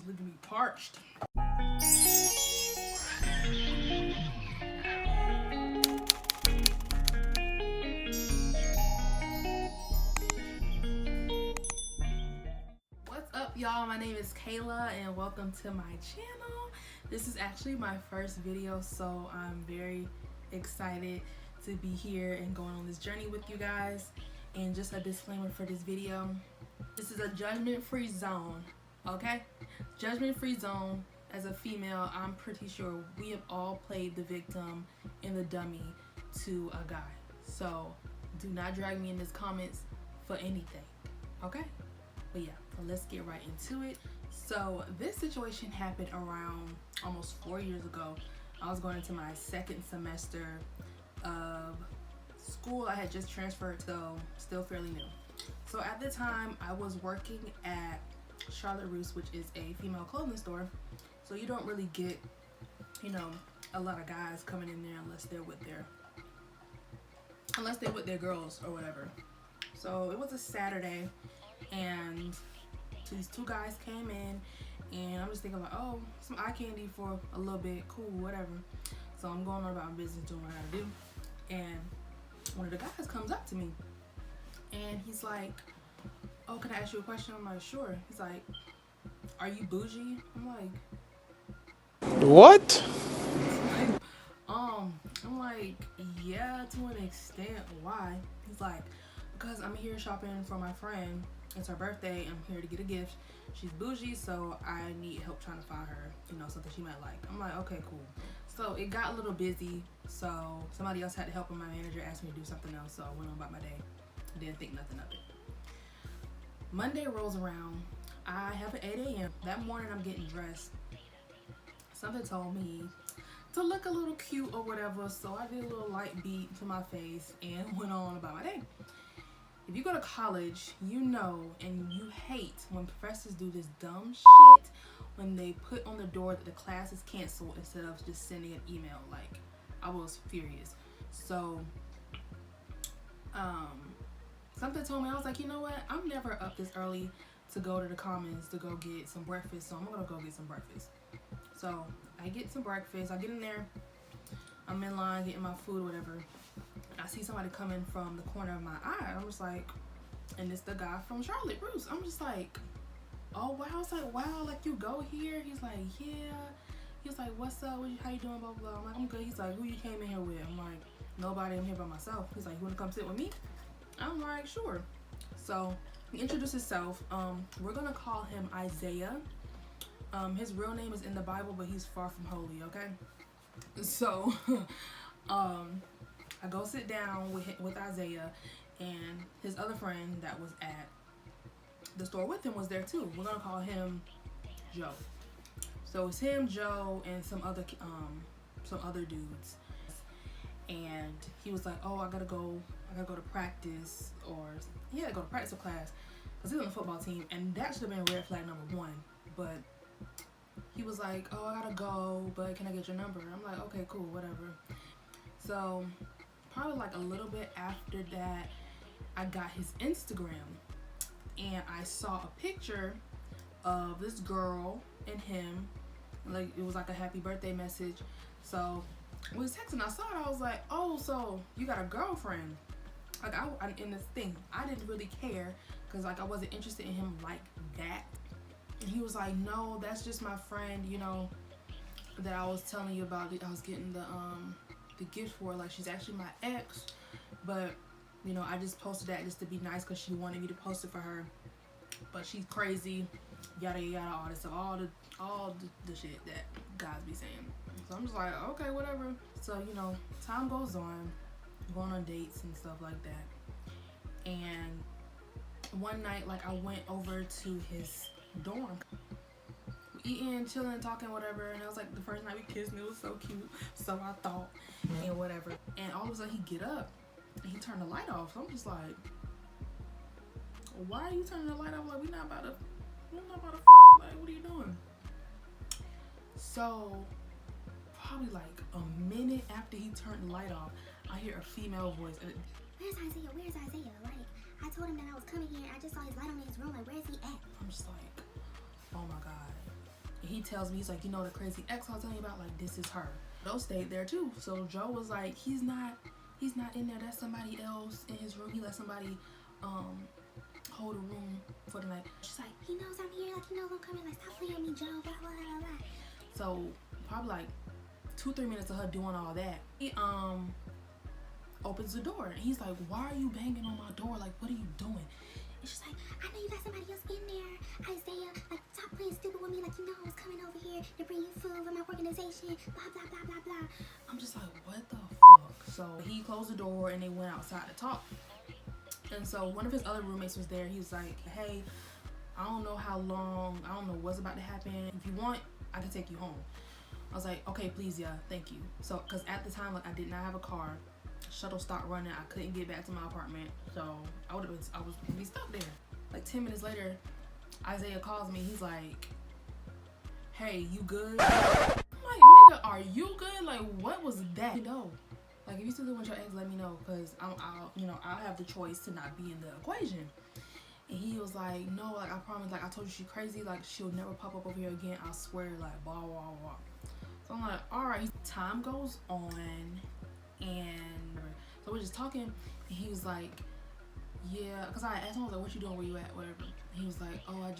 Look at me parched. What's up, y'all? My name is Kayla and welcome to my channel. This is actually my first video, so I'm very excited to be here and going on this journey with you guys. And just a disclaimer for this video, this is a judgment-free zone, okay? Judgment-free zone. As a female, I'm pretty sure we have all played the victim and the dummy to a guy. So do not drag me in these comments for anything, okay? But yeah, so let's get right into it. So this situation happened around almost 4 years ago. I was going into my second semester of school. I had just transferred, so still fairly new. So at the time, I was working at Charlotte Russe, which is a female clothing store. So you don't really get, you know, a lot of guys coming in there unless they're with their girls or whatever. So it was a Saturday, and these two guys came in, and I'm just thinking like, oh, some eye candy for a little bit, cool, whatever. So I'm going on about my business, doing what I gotta do, and one of the guys comes up to me, and he's like, oh, can I ask you a question? I'm like, sure. He's like, are you bougie? I'm like, what? I'm like, yeah, to an extent. Why? He's like, because I'm here shopping for my friend. It's her birthday. I'm here to get a gift. She's bougie, so I need help trying to find her, you know, something she might like. I'm like, okay, cool. So it got a little busy, so somebody else had to help, and my manager asked me to do something else, so I went on about my day. Didn't think nothing of it. Monday rolls around. I have an 8 a.m. That morning I'm getting dressed. Something told me to look a little cute or whatever, so I did a little light beat to my face and went on about my day. If you go to college, you know and you hate when professors do this dumb shit when they put on the door that the class is canceled instead of just sending an email. Like, I was furious. So something told me, I was like, you know what, I'm never up this early to go to the Commons to go get some breakfast, so I'm gonna go get some breakfast. So I get some breakfast, I get in there, I'm in line getting my food or whatever. I see somebody coming from the corner of my eye. I'm just like, and it's the guy from Charlotte Russe. I'm just like, oh wow. I was like, wow, like you go here? He's like, yeah. He's like, what's up? How you doing? Blah, blah, blah. I'm like, I'm good. He's like, who you came in here with? I'm like, nobody. I'm here by myself. He's like, you want to come sit with me? I'm like, sure. So he introduced himself. We're going to call him Isaiah. His real name is in the Bible, but he's far from holy, okay? So, I go sit down with Isaiah, and his other friend that was at the store with him was there too. We're gonna call him Joe. So it's him, Joe, and some other dudes. And he was like, "Oh, I gotta go to practice, or yeah, go to practice or class, cause he's on the football team." And that should have been red flag number one. But he was like, "Oh, I gotta go, but can I get your number?" I'm like, "Okay, cool, whatever." So probably like a little bit after that, I got his Instagram, and I saw a picture of this girl and him. Like, it was like a happy birthday message. So when we was texting, I saw it. I was like, oh, so you got a girlfriend? Like, I in this thing, I didn't really care, because like I wasn't interested in him like that. And he was like, no, that's just my friend, you know, that I was telling you about. I was getting the gift for. Like, she's actually my ex, but you know, I just posted that just to be nice because she wanted me to post it for her, but she's crazy, yada yada, all the shit that guys be saying. So I'm just like, okay, whatever. So, you know, time goes on, going on dates and stuff like that. And one night, like, I went over to his dorm, eating, chilling, talking, whatever. And it was like the first night we kissed, and it was so cute. So I thought, and whatever. And all of a sudden he get up and he turned the light off. So I'm just like, why are you turning the light off? Like, we're not about to fuck. Like, what are you doing? So probably like a minute after he turned the light off, I hear a female voice. And where's Isaiah? Where's Isaiah? Like, I told him that I was coming here. I just saw his light on in his room. Like, where's he at? I'm just like, oh my God. he tells me, he's like, you know the crazy ex I was telling you about, like, this is her. Joe stayed there too. So Joe was like, he's not in there, that's somebody else in his room. He let somebody hold a room for the night. She's like, he knows I'm here, like, he knows I'm coming, like, stop playing me, Joe, blah, blah, blah, blah. So probably like 2-3 minutes of her doing all that, he opens the door and he's like, why are you banging on my door? Like, what are you doing? And she's like, I know you got somebody else in there, Isaiah, like, stop playing stupid with me, like, you know I was coming over here to bring you food for my organization, blah, blah, blah, blah, blah. I'm just like, what the fuck? So he closed the door and they went outside to talk. And so one of his other roommates was there. He was like, hey, I don't know how long, I don't know what's about to happen. If you want, I can take you home. I was like, okay, please, yeah, thank you. So, cause at the time, like, I did not have a car. Shuttle stopped running. I couldn't get back to my apartment. So I was gonna be stuck there. Like 10 minutes later, Isaiah calls me. He's like, hey, you good? I'm like, nigga, are you good? Like, what was that? You know, like, if you still want your ex, let me know, cause I'll have the choice to not be in the equation. And he was like, no, like, I promise, like, I told you she crazy, like, she'll never pop up over here again, I swear, like, blah, blah, blah. So I'm like, all right. Time goes on, and so we're just talking, and he was like, yeah, because I asked him, I was like, what you doing, where you at, whatever. And he was like, oh,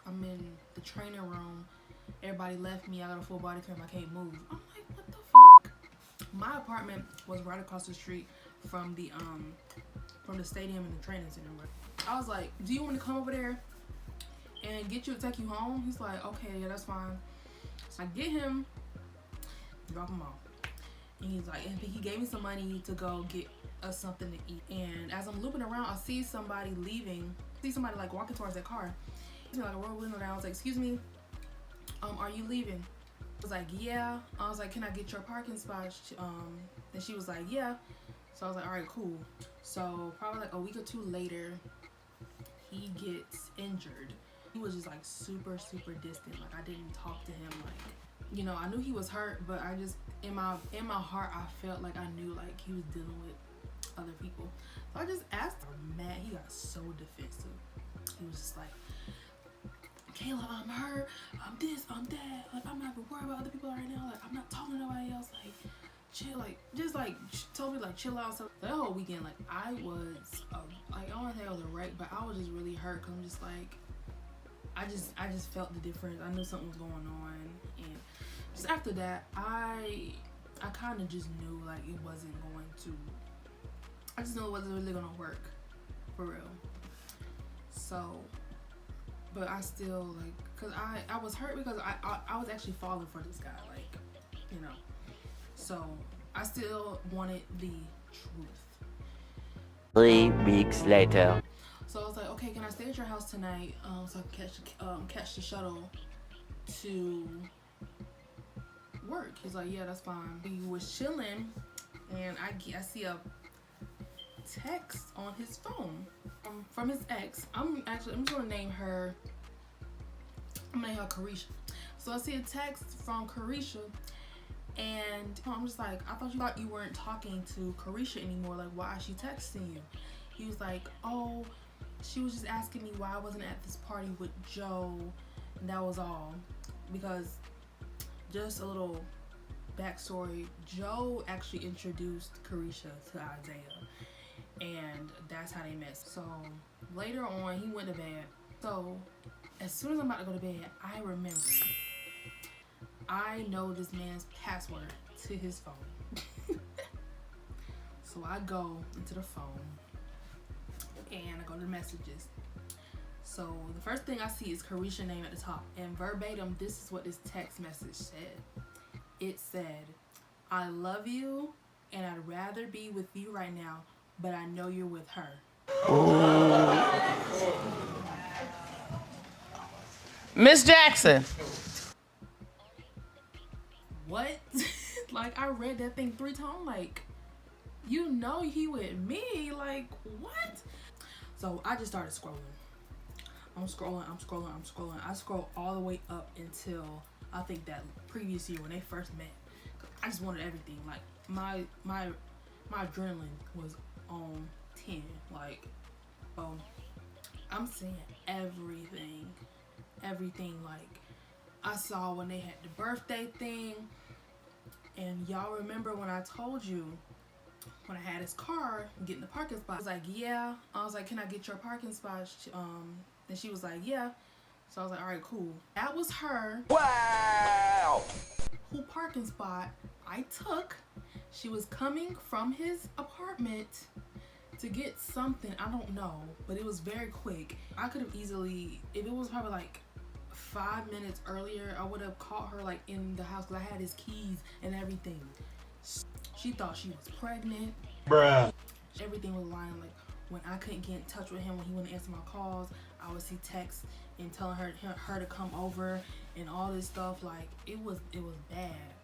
I'm in the training room, everybody left me, I got a full body cramp, I can't move. I'm like, what the fuck? My apartment was right across the street from the stadium and the training center. I was like, do you want to come over there and get you to take you home? He's like, okay, yeah, that's fine. So I get him, drop him off. And he's like, and he gave me some money to go get us something to eat. And as I'm looping around, I see somebody leaving. I see somebody like walking towards that car. He's like, we're window down. I was like, excuse me, are you leaving? I was like, yeah. I was like, can I get your parking spot? And she was like, yeah. So I was like, all right, cool. So probably like a week or two later, he gets injured. He was just like super, super distant. Like, I didn't talk to him. Like, you know, I knew he was hurt, but I just, in my heart, I felt like I knew like he was dealing with other people. So I just asked him, man, he got so defensive. He was just like, Kayla, I'm hurt, I'm this, I'm that. Like, I'm not even worried about other people right now. Like, I'm not talking to nobody else. Like, chill, like, just like told me like chill out. So that whole weekend, like, I was like, I don't want to say I was a wreck, but I was just really hurt, because I'm just like, I just felt the difference. I knew something was going on, and just after that, I kind of just knew like it wasn't going to. I just knew it wasn't really gonna work, for real. So, but I still like, cause I was hurt because I was actually falling for this guy, like, you know. So I still wanted the truth. 3 weeks later. So I was like, okay, can I stay at your house tonight? So I can catch the shuttle to work. He's like, yeah, that's fine. We was chilling, and I see a text on his phone from his ex. I'm just gonna name her. I'm gonna name her Carisha. So I see a text from Carisha, and I'm just like, I thought you weren't talking to Carisha anymore. Like, why is she texting you? He was like, oh, she was just asking me why I wasn't at this party with Joe, and that was all. Because, just a little backstory, Joe actually introduced Carisha to Isaiah, and that's how they met. So later on, he went to bed. So as soon as I'm about to go to bed, I remember, I know this man's password to his phone. So I go into the phone and I go to the messages. So the first thing I see is Carisha's name at the top, and verbatim, this is what this text message said. It said, I love you and I'd rather be with you right now, but I know you're with her. Miss Jackson. What? Like, I read that thing 3 times, like, you know he with me, like, what? So I just started scrolling. I'm scrolling. I scroll all the way up until I think that previous year when they first met. I just wanted everything. Like, my adrenaline was on 10. Like, I'm seeing everything. Like, I saw when they had the birthday thing. And y'all remember when I told you when I had his car getting the parking spot? I was like, yeah. I was like, can I get your parking spot? And she was like, yeah. So I was like, all right, cool. That was her. Wow! Who parking spot I took. She was coming from his apartment to get something. I don't know, but it was very quick. I could have easily, if it was probably like 5 minutes earlier, I would have caught her like in the house because I had his keys and everything. She thought she was pregnant. Bruh. Everything was lying. Like when I couldn't get in touch with him, when he wouldn't answer my calls, I would see texts and telling her to come over and all this stuff. Like it was bad.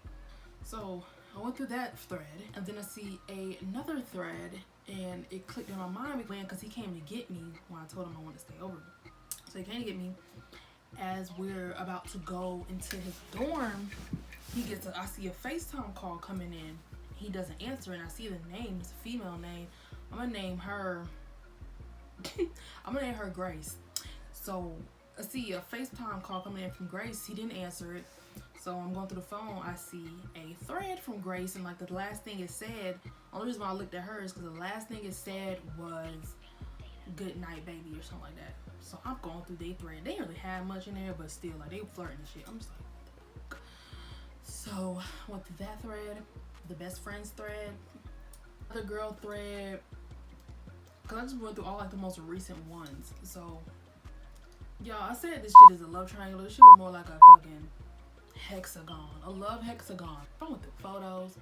So I went through that thread, and then I see another thread, and it clicked in my mind because he came to get me when I told him I wanted to stay over. So he came to get me. As we're about to go into his dorm, I see a FaceTime call coming in. He doesn't answer, and I see the name. It's a female name. I'm gonna name her Grace. So I see a FaceTime call coming in from Grace. He didn't answer it. So I'm going through the phone. I see a thread from Grace, and like the last thing it said, only reason why I looked at her is because the last thing it said was "good night, baby" or something like that. So I'm going through their thread. They didn't really have much in there, but still, like, they were flirting and shit. I'm just like, what the fuck? So I went through that thread, the best friends thread, other girl thread, because I just went through all like the most recent ones. So y'all, I said this shit is a love triangle. This shit was more like a fucking hexagon, a love hexagon. I went through photos.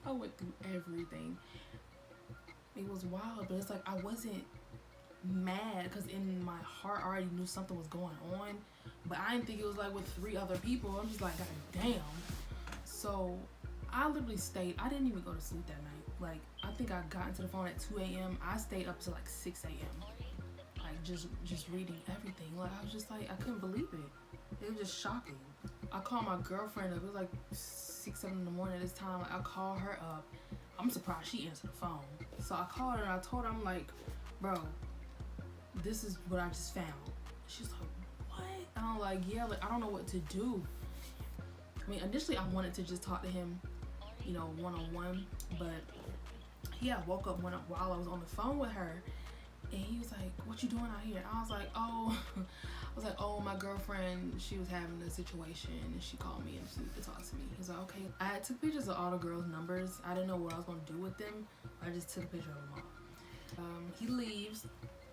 I went through everything. It was wild, but it's like I wasn't mad because in my heart I already knew something was going on, but I didn't think it was like with 3 other people. I'm just like, god damn. So I literally stayed. I didn't even go to sleep that night. Like I think I got into the phone at 2 a.m. I stayed up to like 6 a.m. like just reading everything. Like I was just like, I couldn't believe it. It was just shocking. I called my girlfriend up. It was like 6, 7 in the morning at this time. Like I called her up. I'm surprised she answered the phone. So I called her and I told her, I'm like, bro, this is what I just found. She's like, what? And I'm like, yeah, like I don't know what to do. I mean, initially I wanted to just talk to him, you know, one-on-one, but yeah, I woke up while I was on the phone with her, and he was like, what you doing out here? I was like, oh, my girlfriend, she was having a situation and she called me and she to talk to me. He's like, okay. I took pictures of all the girls' numbers. I didn't know what I was gonna do with them. I just took a picture of them all. He leaves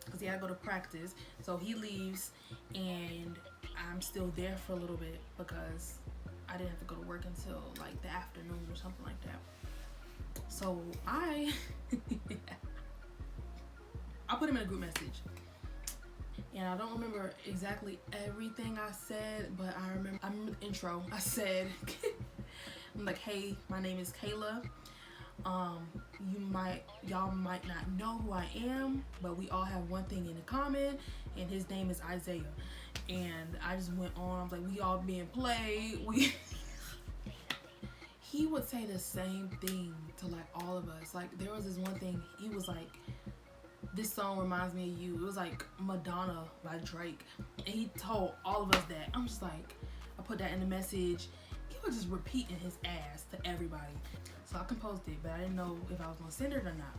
because he had to go to practice. So he leaves and I'm still there for a little bit because I didn't have to go to work until like the afternoon or something like that. So I put him in a group message. And I don't remember exactly everything I said, but I remember the intro. I said, I'm like, hey, my name is Kayla. Y'all might not know who I am, but we all have one thing in common, and his name is Isaiah. And I just went on. I was like, we all being played. He would say the same thing to like all of us. Like there was this one thing. He was like, this song reminds me of you. It was like Madonna by Drake, and he told all of us that. I'm just like, I put that in the message. He was just repeating his ass to everybody. So I composed it, but I didn't know if I was gonna send it or not.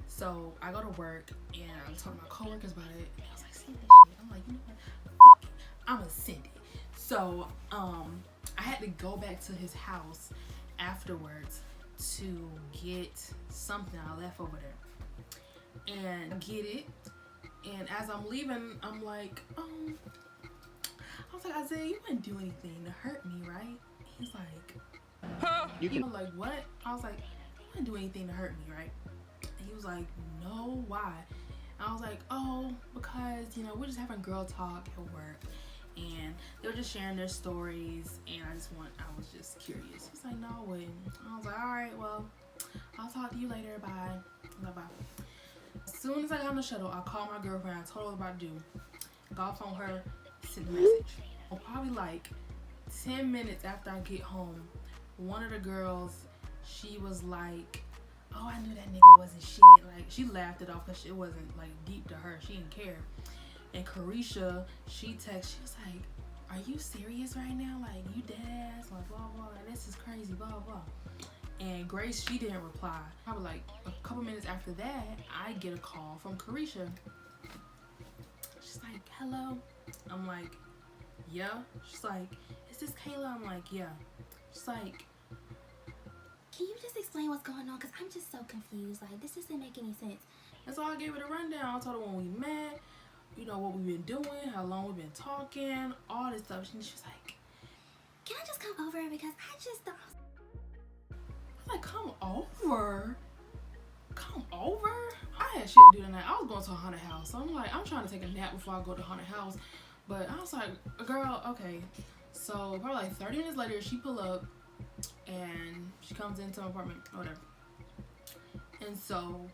So I go to work and I was talking to my coworkers about it, and I was like, send that shit. I'm like, you know what? Fuck it. I'm gonna send it. So I had to go back to his house afterwards to get something I left over there. And get it. And as I'm leaving, I'm like, I was like, Isaiah, you wouldn't do anything to hurt me, right? He's like, I'm like, what? I was like, you wouldn't do anything to hurt me, right? And he was like, no, why? I was like, oh, because, you know, we're just having girl talk at work. And they were just sharing their stories, and I was just curious. He's like, no, I wouldn't. I was like, all right, well, I'll talk to you later, bye. Bye. As soon as I got on the shuttle, I called my girlfriend. I told her what I'm about to do. Got off on her, sent a message. Well, probably like 10 minutes after I get home, one of the girls, she was like, oh, I knew that nigga wasn't shit. Like, she laughed it off because it wasn't like deep to her. She didn't care. And Carisha, she texted, she was like, are you serious right now? Like, you dead ass? Like, blah, blah, this is crazy, blah, blah. And Grace, she didn't reply. Probably like a couple minutes after that, I get a call from Carisha. She's like, hello? I'm like, yeah. She's like, is this Kayla? I'm like, yeah. She's like, can you just explain what's going on? Because I'm just so confused. Like, this doesn't make any sense. and so I gave her the rundown. I told her when we met, you know, what we've been doing, how long we've been talking, all this stuff. And she's like, Can I just come over? Because I just thought... I'm like, come over? Come over? I had shit to do tonight. I was going to a haunted house. So I'm like, I'm trying to take a nap before I go to the haunted house. But I was like, girl, okay. So probably like 30 minutes later, she pull up and she comes into my apartment or whatever. And so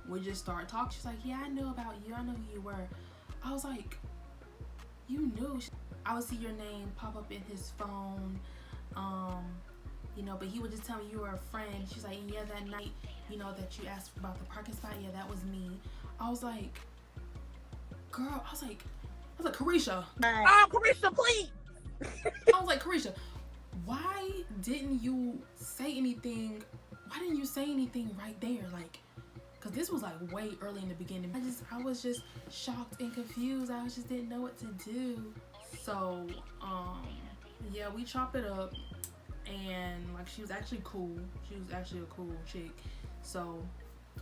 we just start talking. She's like, yeah, I knew about you. I knew who you were. I was like, you knew? I would see your name pop up in his phone. You know, but he would just tell me you were a friend. She's like, yeah, that night, you know, that you asked about the parking spot, yeah, that was me. I was like, girl, I was like, Carisha. Oh, Carisha, please. I was like, Carisha, why didn't you say anything? Why didn't you say anything right there? Like, cause this was like way early in the beginning. I was just shocked and confused. I just didn't know what to do. So, yeah, we chop it up. And like, she was actually cool. She was actually a cool chick. So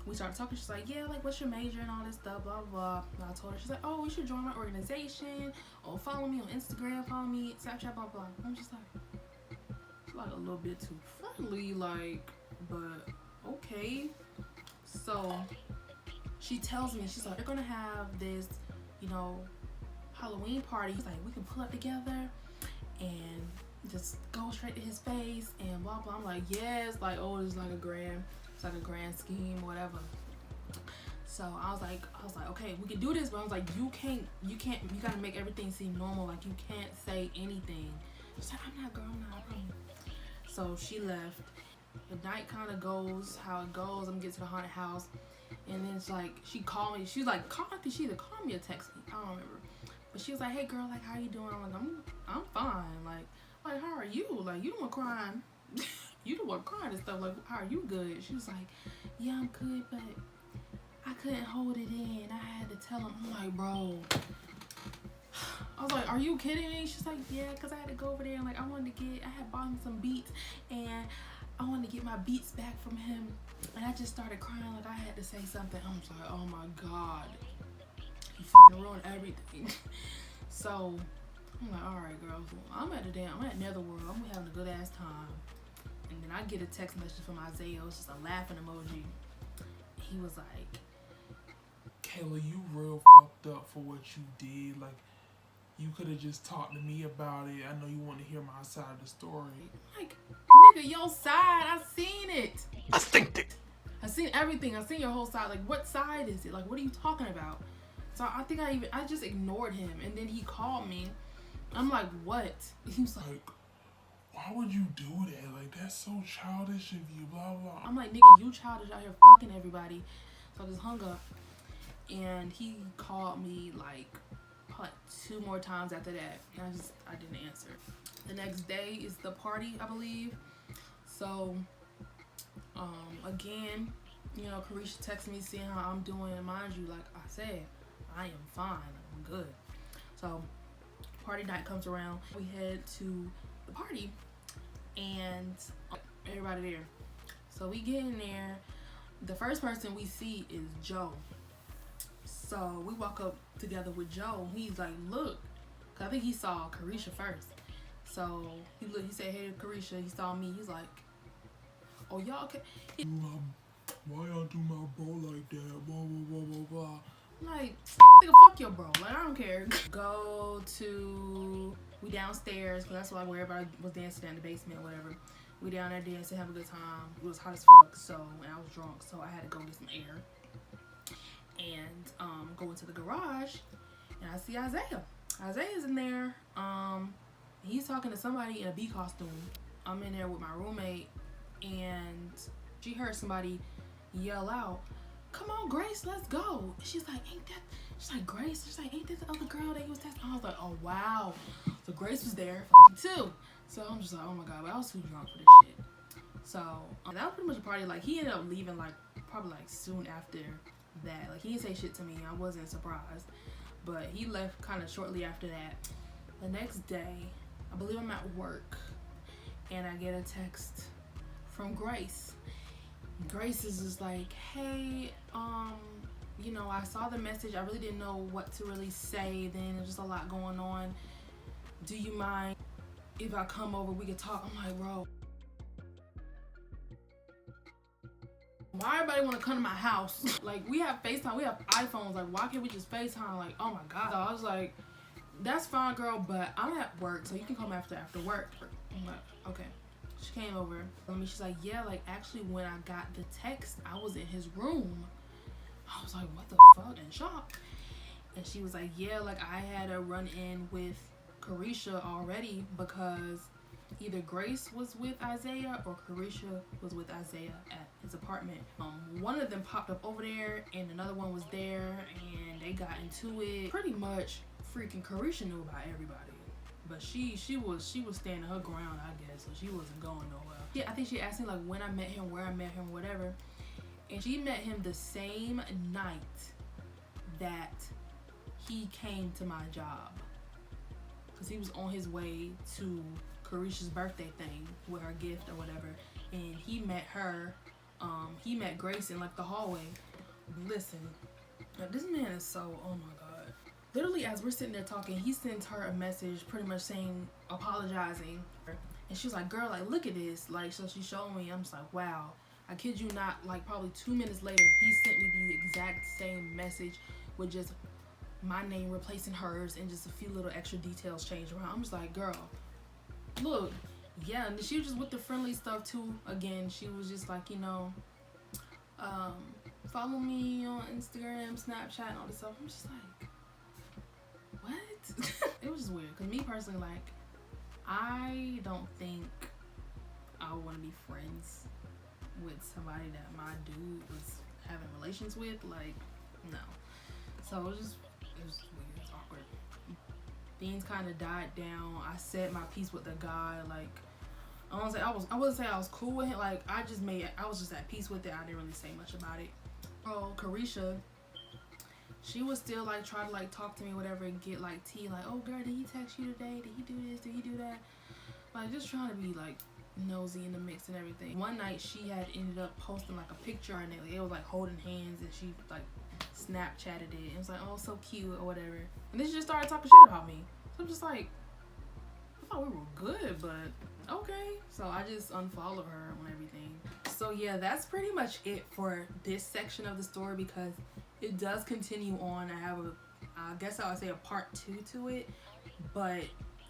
we started talking. She's like, yeah, like, what's your major and all this stuff, blah, blah, blah. And I told her, she's like, oh, you should join my organization. Or follow me on Instagram, follow me, Snapchat, blah, blah. I'm just like a little bit too friendly, like, but okay. So she tells me, she's like, they're gonna have this, you know, Halloween party. He's like, we can pull up together and just go straight to his face and blah blah. I'm like, yes, like, oh, it's like a grand scheme, whatever. So I was like, okay, we can do this, but I was like, you gotta make everything seem normal. Like, you can't say anything. She's like, I'm not, girl, I'm not. So she left. The night kind of goes how it goes. I'm gonna get to the haunted house, and then it's like, she called me. She's like, I think she either called me or texted me. I don't remember. But she was like, hey girl, like, how you doing? I'm like, I'm fine. Like, how are you? Like, you the one crying. You the one crying and stuff. Like, how are you? Good? She was like, yeah, I'm good, but I couldn't hold it in. I had to tell him. I'm like, bro. I was like, are you kidding me? She's like, yeah, because I had to go over there and, like, I had bought him some beats and I wanted to get my beats back from him. And I just started crying like I had to say something. I'm just like, oh my God. You fucking ruined everything. So I'm like, all right, girl. I'm at Netherworld. I'm having a good ass time. And then I get a text message from Isaiah. It's just a laughing emoji. He was like, Kayla, you real fucked up for what you did. Like, you could have just talked to me about it. I know you want to hear my side of the story. like, nigga, your side. I seen it. I think it. I seen everything. I seen your whole side. Like, what side is it? Like, what are you talking about? So I think I just ignored him. And then he called me. I'm like, what? He was like, why would you do that? Like, that's so childish of you, blah, blah. I'm like, nigga, you childish out here fucking everybody. So I just hung up. And he called me like 2 more times after that. And I didn't answer. The next day is the party, I believe. So, again, you know, Carisha texted me seeing how I'm doing. And mind you, like I said, I am fine. I'm good. So, party night comes around. We head to the party. And everybody there. So we get in there. The first person we see is Joe. So we walk up together with Joe. He's like, look. Cause I think he saw Carisha first. So he said, hey, Carisha. He saw me. He's like, oh, y'all okay? Why y'all do my bro like that? Blah, blah, blah, blah, blah. I'm like, nigga, fuck your bro. Like, I don't care. We downstairs, because that's where everybody was dancing down in the basement or whatever. We down there dancing, have a good time. It was hot as fuck, and I was drunk, so I had to go get some air. And go into the garage, and I see Isaiah. Isaiah's in there. He's talking to somebody in a bee costume. I'm in there with my roommate, and she heard somebody yell out, come on, Grace, let's go. She's like, Grace? She's like, ain't that the other girl that you was texting? I was like, oh, wow. So Grace was there too. So I'm just like, oh my god, but I was too drunk for this shit. So that was pretty much a party. Like he ended up leaving like probably like soon after that. Like he didn't say shit to me. I wasn't surprised, but he left kind of shortly after that. The next day, I believe I'm at work, and I get a text from Grace. Grace is just like, hey, you know, I saw the message. I really didn't know what to really say then. There's just a lot going on. Do you mind if I come over? We could talk. I'm like, bro, why everybody want to come to my house? Like, we have FaceTime. We have iPhones. Like, why can't we just FaceTime? Like, oh my God. So I was like, that's fine, girl, but I'm at work, so you can come after work. I'm like, okay. She came over. She's like, yeah, like, actually, when I got the text, I was in his room. I was like, what the fuck? In shock. And she was like, yeah, like, I had a run-in with Carisha already because either Grace was with Isaiah or Carisha was with Isaiah at his apartment. One of them popped up over there and another one was there and they got into it. Pretty much freaking Carisha knew about everybody. But she was standing her ground, I guess, so she wasn't going nowhere. Yeah, I think she asked me like when I met him, where I met him, whatever. And she met him the same night that he came to my job. Cause he was on his way to Carisha's birthday thing with her gift or whatever. And he met her, he met Grace in like the hallway. Listen, this man is so, oh my God. Literally as we're sitting there talking, he sends her a message pretty much saying, apologizing. And she was like, girl, like, look at this. Like, so she showed me, I'm just like, wow. I kid you not, like probably 2 minutes later, he sent me the exact same message with just my name replacing hers and just a few little extra details changed around. I'm just like, girl, look, yeah. And she was just with the friendly stuff too. Again, she was just like, you know, follow me on Instagram, Snapchat, and all this stuff. I'm just like, what? It was just weird. Cause me personally, like, I don't think I want to be friends with somebody that my dude was having relations with. Like, no. So it was weird. It's awkward. Things kind of died down. I said my piece with the guy. Like, I wouldn't say I was cool with him. Like, I was just at peace with it. I didn't really say much about it. Oh, Carisha, she was still like trying to like talk to me, whatever, and get like tea. Like, oh girl, did he text you today? Did he do this? Did he do that? Like, just trying to be like nosy in the mix and everything. One night she had ended up posting like a picture and it was like holding hands and she like Snapchatted it. It was like, oh, so cute or whatever. And then she just started talking shit about me. So I'm just like, I thought we were good, but okay. So I just unfollowed her on everything. So yeah, that's pretty much it for this section of the story because it does continue on. I have I guess I would say a part 2 to it. But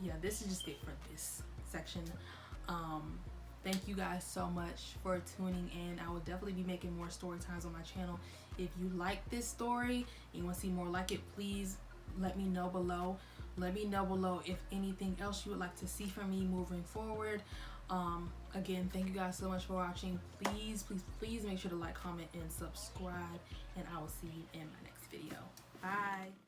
yeah, this is just it for this section. Thank you guys so much for tuning in. I will definitely be making more story times on my channel. If you like this story and you want to see more like it, please let me know below. Let me know below if anything else you would like to see from me moving forward. Again, thank you guys so much for watching. Please make sure to like, comment, and subscribe, and I will see you in my next video. Bye.